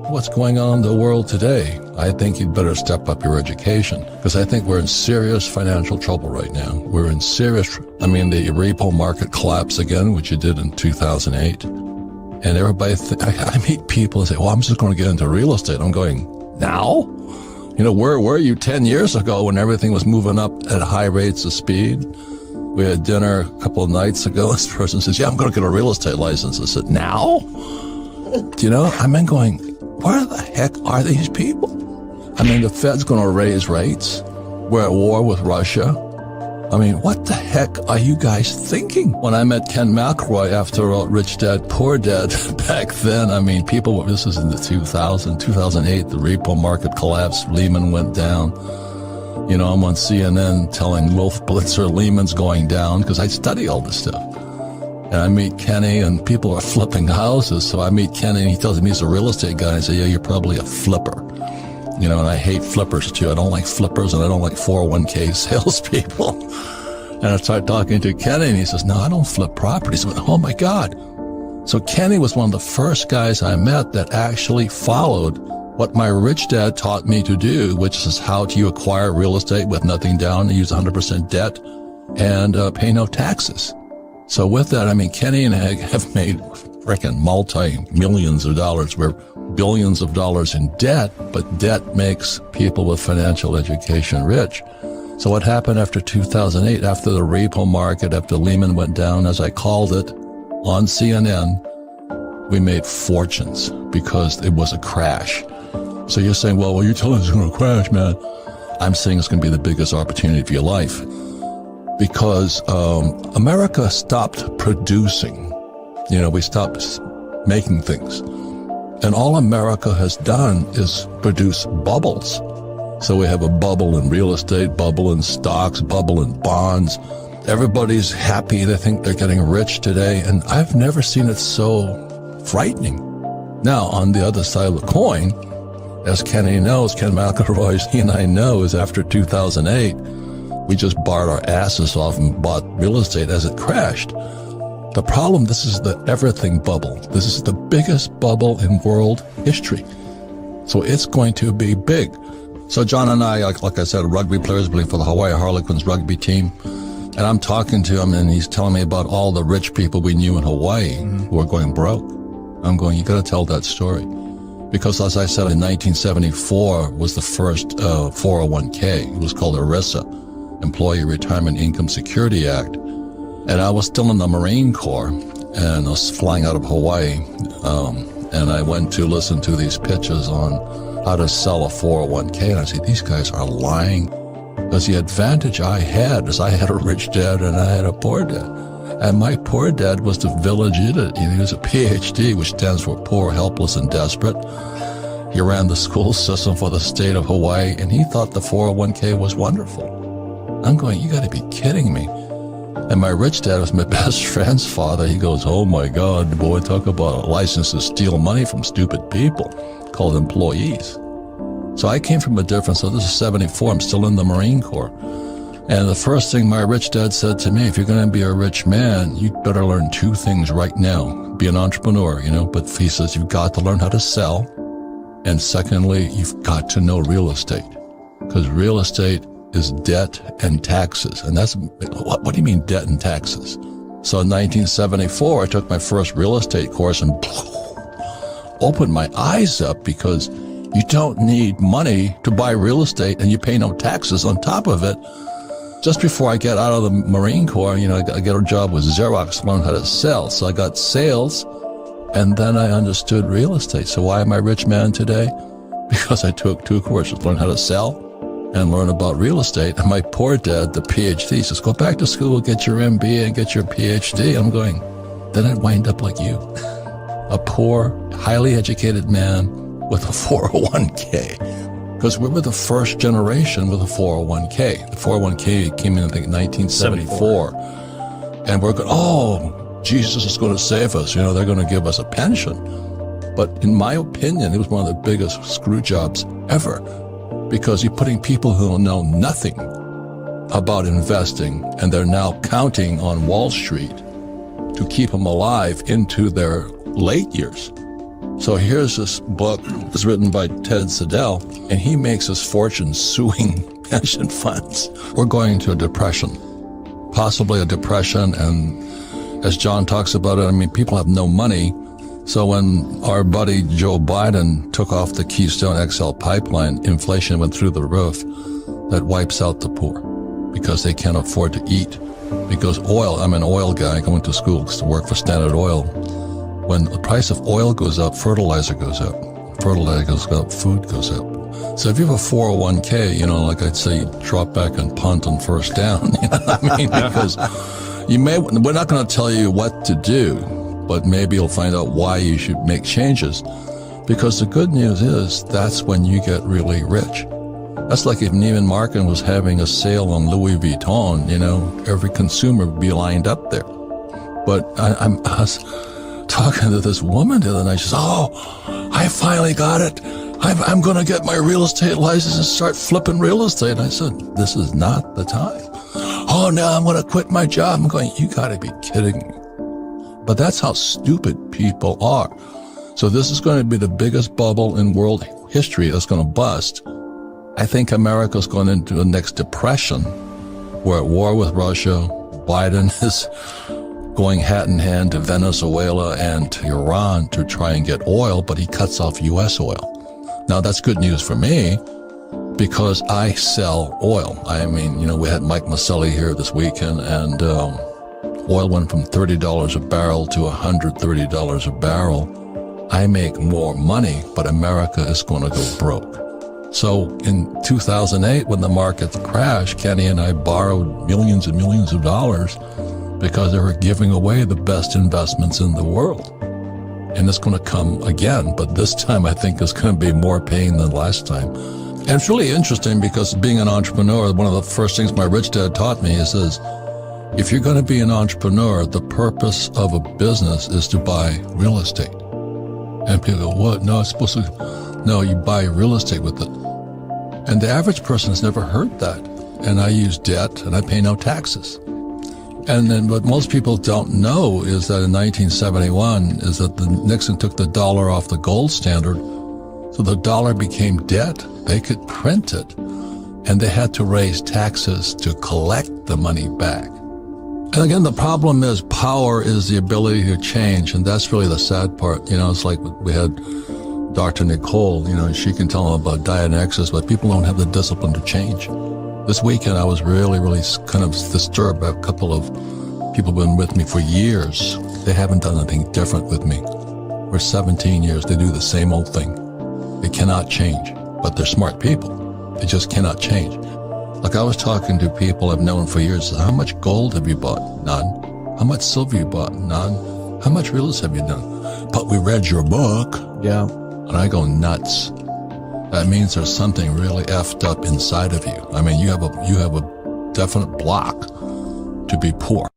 what's going on in the world today, I think you'd better step up your education, because I think we're in serious financial trouble right now. We're in serious, the repo market collapse again, which it did in 2008. And everybody, I meet people and say, well, I'm just going to get into real estate. I'm going, now? Where were you 10 years ago when everything was moving up at high rates of speed? We had dinner a couple of nights ago. This person says, yeah, I'm going to get a real estate license. I said, now? I'm going, where the heck are these people? The Fed's going to raise rates. We're at war with Russia. What the heck are you guys thinking? When I met Ken McElroy after Rich Dad, Poor Dad back then, people, this is in the 2008, the repo market collapsed, Lehman went down. I'm on CNN telling Wolf Blitzer Lehman's going down because I study all this stuff. And I meet Kenny and people are flipping houses. So I meet Kenny and he tells me he's a real estate guy. I say, yeah, you're probably a flipper. And I hate flippers too. I don't like flippers and I don't like 401k salespeople. And I start talking to Kenny and he says, no, I don't flip properties. I went, oh my God. So Kenny was one of the first guys I met that actually followed what my rich dad taught me to do, which is how do you acquire real estate with nothing down and use 100% debt and pay no taxes. So with that, Kenny and I have made freaking multi-millions of dollars. We're billions of dollars in debt, but debt makes people with financial education rich. So what happened after 2008, after the repo market, after Lehman went down, as I called it on CNN, we made fortunes because it was a crash. So you're saying, well, you're telling us it's going to crash, man. I'm saying it's going to be the biggest opportunity of your life because America stopped producing. We stopped making things. And all America has done is produce bubbles. So we have a bubble in real estate, bubble in stocks, bubble in bonds. Everybody's happy. They think they're getting rich today. And I've never seen it so frightening. Now, on the other side of the coin, as Kenny knows, Ken McElroy, he and I know, is after 2008, we just barred our asses off and bought real estate as it crashed. The problem, this is the everything bubble. This is the biggest bubble in world history. So it's going to be big. So John and I, like I said, rugby players playing for the Hawaii Harlequins rugby team. And I'm talking to him and he's telling me about all the rich people we knew in Hawaii who were going broke. I'm going, you got to tell that story. Because as I said, in 1974 was the first 401k. It was called ERISA, Employee Retirement Income Security Act. And I was still in the Marine Corps and I was flying out of Hawaii. And I went to listen to these pitches on how to sell a 401k. And I said, these guys are lying. Because the advantage I had is I had a rich dad and I had a poor dad. And my poor dad was the village idiot. He was a PhD, which stands for poor, helpless, and desperate. He ran the school system for the state of Hawaii, and he thought the 401k was wonderful. I'm going, you got to be kidding me. And my rich dad was my best friend's father. He goes, oh my God, boy, talk about a license to steal money from stupid people called employees. So I came from a different, so this is 74, I'm still in the Marine Corps. And the first thing my rich dad said to me, if you're going to be a rich man, you better learn two things right now. Be an entrepreneur, but he says you've got to learn how to sell. And secondly, you've got to know real estate. Because real estate is debt and taxes. And that's, what do you mean debt and taxes? So in 1974, I took my first real estate course and opened my eyes up because you don't need money to buy real estate and you pay no taxes on top of it. Just before I get out of the Marine Corps, I get a job with Xerox to learn how to sell. So I got sales, and then I understood real estate. So why am I a rich man today? Because I took two courses, learn how to sell and learn about real estate. And my poor dad, the PhD, says, go back to school, get your MBA and get your PhD. I'm going, then I'd wind up like you. A poor, highly educated man with a 401k. Because we were the first generation with a 401k. The 401k came in, I think, 1974. And we're going, oh, Jesus is going to save us. They're going to give us a pension. But in my opinion, it was one of the biggest screw jobs ever. Because you're putting people who know nothing about investing, and they're now counting on Wall Street to keep them alive into their late years. So here's this book that's written by Ted Siddell, and he makes his fortune suing pension funds. We're going to a depression, possibly a depression, and as John talks about it, I mean, people have no money. So when our buddy Joe Biden took off the Keystone XL pipeline, inflation went through the roof. That wipes out the poor because they can't afford to eat. Because oil, I'm an oil guy, going to school to work for Standard Oil. When the price of oil goes up, fertilizer goes up. Fertilizer goes up, food goes up. So if you have a 401k, like I'd say, drop back and punt on first down. You know what I mean? Because we're not going to tell you what to do, but maybe you'll find out why you should make changes. Because the good news is that's when you get really rich. That's like if Neiman Marcus was having a sale on Louis Vuitton, every consumer would be lined up there. But I was talking to this woman the other night. She says, "Oh, I finally got it. I'm going to get my real estate license and start flipping real estate." And I said, "This is not the time." "Oh, no, I'm going to quit my job." I'm going, "You got to be kidding me." But that's how stupid people are. So this is going to be the biggest bubble in world history that's going to bust. I think America's going into the next depression. We're at war with Russia. Biden is going hat in hand to Venezuela and to Iran to try and get oil, but he cuts off U.S. oil. Now, that's good news for me because I sell oil. I mean, we had Mike Maselli here this weekend, and oil went from $30 a barrel to $130 a barrel. I make more money, but America is going to go broke. So in 2008, when the market crashed, Kenny and I borrowed millions and millions of dollars because they were giving away the best investments in the world. And it's going to come again, but this time I think it's going to be more pain than last time. And it's really interesting because being an entrepreneur, one of the first things my rich dad taught me, he says, if you're going to be an entrepreneur, the purpose of a business is to buy real estate. And people go, "What? No, it's supposed to..." No, you buy real estate with it. And the average person has never heard that. And I use debt and I pay no taxes. And then what most people don't know is that in 1971 is that Nixon took the dollar off the gold standard. So the dollar became debt. They could print it. And they had to raise taxes to collect the money back. And again, the problem is power is the ability to change. And that's really the sad part. It's like we had Dr. Nicole, she can tell them about diet and exercise, but people don't have the discipline to change. This weekend, I was really, really kind of disturbed by a couple of people who've been with me for years. They haven't done anything different with me. For 17 years, they do the same old thing. They cannot change, but they're smart people. They just cannot change. Like I was talking to people I've known for years. How much gold have you bought? None. How much silver you bought? None. How much real estate have you done? But we read your book. Yeah. And I go nuts. That means there's something really effed up inside of you. I mean, you have a definite block to be poor.